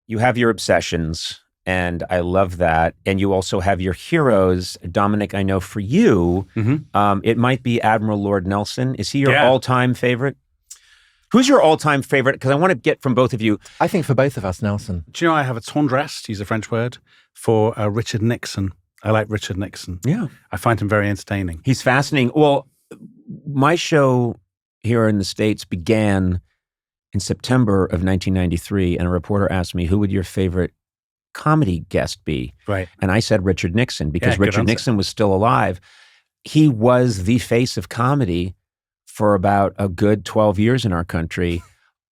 you have your obsessions, and I love that. And you also have your heroes. Dominic, I know for you, it might be Admiral Lord Nelson. Is he your all-time favorite? Who's your all-time favorite? Because I want to get from both of you. I think for both of us, Nelson. Do you know I have a tendresse, to use a French word, for Richard Nixon. I like Richard Nixon. Yeah. I find him very entertaining. He's fascinating. Well, my show here in the States began in September of 1993, and a reporter asked me, who would your favorite comedy guest be? Right. And I said Richard Nixon, because Yeah, Richard Nixon was still alive. He was the face of comedy for about a good 12 years in our country.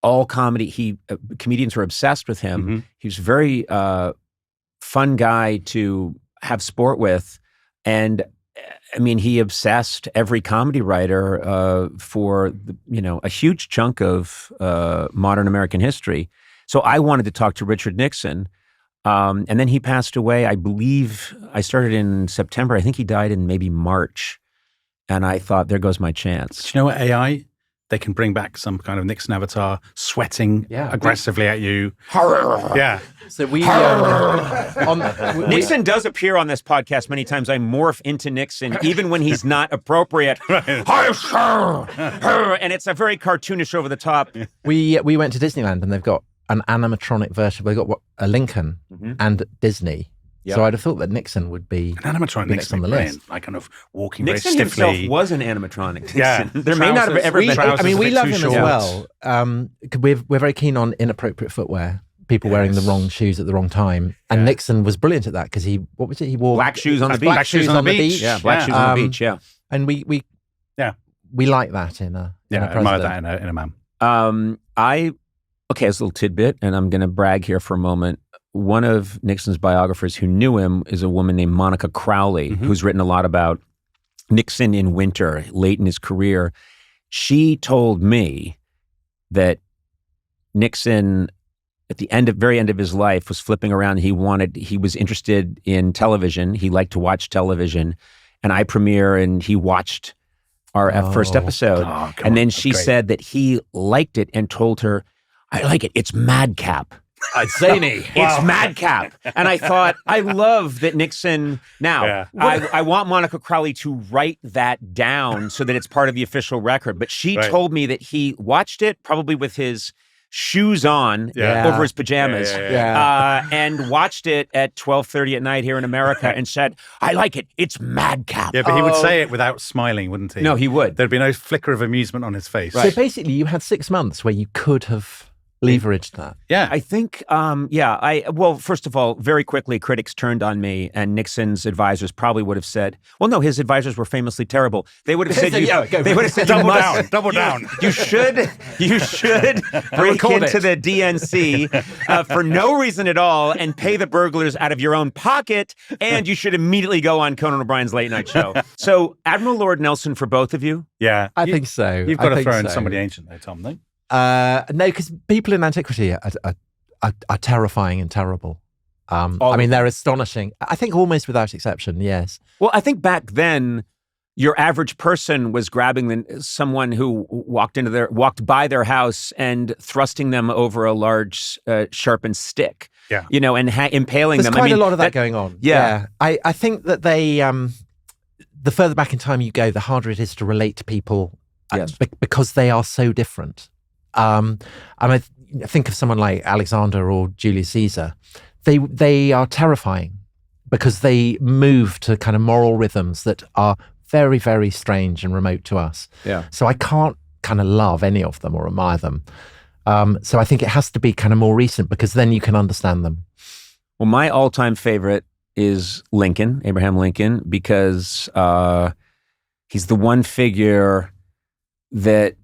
All comedy, comedians were obsessed with him. He was a very fun guy to have sport with. And I mean, he obsessed every comedy writer for, a huge chunk of modern American history. So I wanted to talk to Richard Nixon. And then he passed away, I believe, I started in September. I think he died in maybe March. And I thought, there goes my chance. Do you know what AI? They can bring back some kind of Nixon avatar sweating aggressively at you. Yeah. So we Nixon does appear on this podcast many times. I morph into Nixon, even when he's not appropriate. And it's a very cartoonish, over the top. We went to Disneyland and they've got an animatronic version. They've got a Lincoln and Disney. Yep. So I'd have thought that Nixon would be an animatronic next on the list. Like kind of walking Nixon very stiffly. himself was an animatronic. Nixon. Yeah. There may not have ever been. We love him as well. We're very keen on inappropriate footwear. People wearing the wrong shoes at the wrong time. And Nixon was brilliant at that because he wore black shoes on the beach. Black shoes on the beach. Yeah, black shoes on the beach, And we like that in a president. Admire that in a man. Okay, as a little tidbit, and I'm going to brag here for a moment. One of Nixon's biographers who knew him is a woman named Monica Crowley, who's written a lot about Nixon in winter, late in his career. She told me that Nixon, at the very end of his life, was flipping around. He was interested in television. He liked to watch television. And I premiere, and he watched our first episode. And then she said that he liked it and told her, I like it. It's madcap. Zany. It's madcap. And I thought, I love that Nixon. Now, I want Monica Crowley to write that down so that it's part of the official record. But she told me that he watched it probably with his shoes on over his pajamas and watched it at 12:30 at night here in America and said, I like it. It's madcap. Yeah, but he would say it without smiling, wouldn't he? No, he would. There'd be no flicker of amusement on his face. Right. So basically you had 6 months where you could have leveraged that. Yeah. I think, well, first of all, very quickly, critics turned on me, and Nixon's advisors probably would have said, well, no, his advisors were famously terrible. They would have said, double down. You should break into the DNC for no reason at all and pay the burglars out of your own pocket, and you should immediately go on Conan O'Brien's late night show. So, Admiral Lord Nelson for both of you? Yeah. I think so. You've got to throw in somebody ancient though, Tom, no? No, because people in antiquity are terrifying and terrible. I mean, they're astonishing. I think almost without exception, yes. Well, I think back then, your average person was grabbing someone who walked by their house and thrusting them over a large sharpened stick. Yeah, and impaling them. There's quite a lot of that going on. Yeah. I think that they, the further back in time you go, the harder it is to relate to people because they are so different. And I think of someone like Alexander or Julius Caesar. They are terrifying because they move to kind of moral rhythms that are very, very strange and remote to us. Yeah. So I can't kind of love any of them or admire them. So I think it has to be kind of more recent because then you can understand them. Well, my all-time favorite is Lincoln, Abraham Lincoln, because he's the one figure that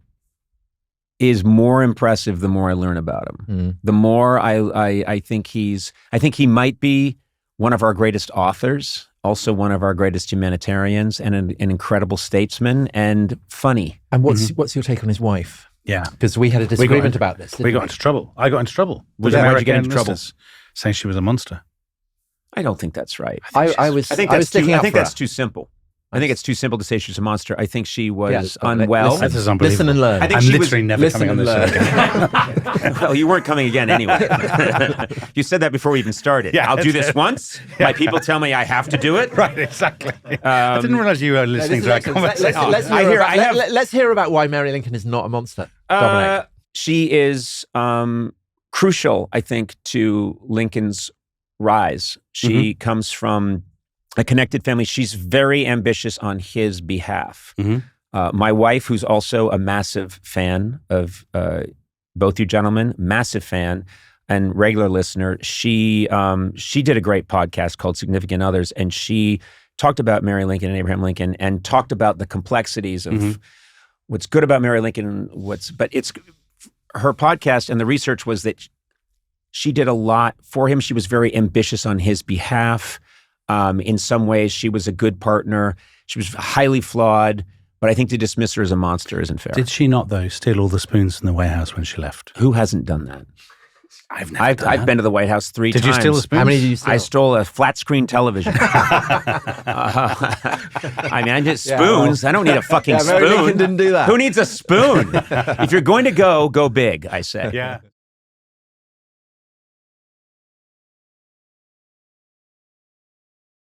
is more impressive the more I learn about him. The more I think he might be one of our greatest authors, also one of our greatest humanitarians, and an incredible statesman, and funny. And what's your take on his wife? Yeah. Because we had a disagreement about this. We got into trouble. I got into trouble. Why'd you get into trouble? Saying she was a monster. I don't think that's right. I think that's too simple. I think it's too simple to say she's a monster. I think she was unwell. This is unbelievable. Listen and learn. I think I'm literally never coming on this show again. Well, you weren't coming again anyway. You said that before we even started. Yeah, I'll do this once. My people tell me I have to do it. Right, exactly. I didn't realize you were listening to our conversation. Let's hear about why Mary Lincoln is not a monster. Dominic. She is crucial, I think, to Lincoln's rise. She comes from a connected family. She's very ambitious on his behalf. My wife, who's also a massive fan of both you gentlemen, massive fan and regular listener, she did a great podcast called Significant Others, and she talked about Mary Lincoln and Abraham Lincoln and talked about the complexities of what's good about Mary Lincoln and but it's her podcast, and the research was that she did a lot for him. She was very ambitious on his behalf. In some ways, she was a good partner. She was highly flawed, but I think to dismiss her as a monster isn't fair. Did she not, though, steal all the spoons from the White House when she left? Who hasn't done that? I've been to the White House 3 times. Did you steal the spoons? How many did you steal? I stole a flat screen television. I mean, I just spoons. I don't need a fucking spoon. Mary Lincoln didn't do that. Who needs a spoon? If you're going to go big, I say. Yeah.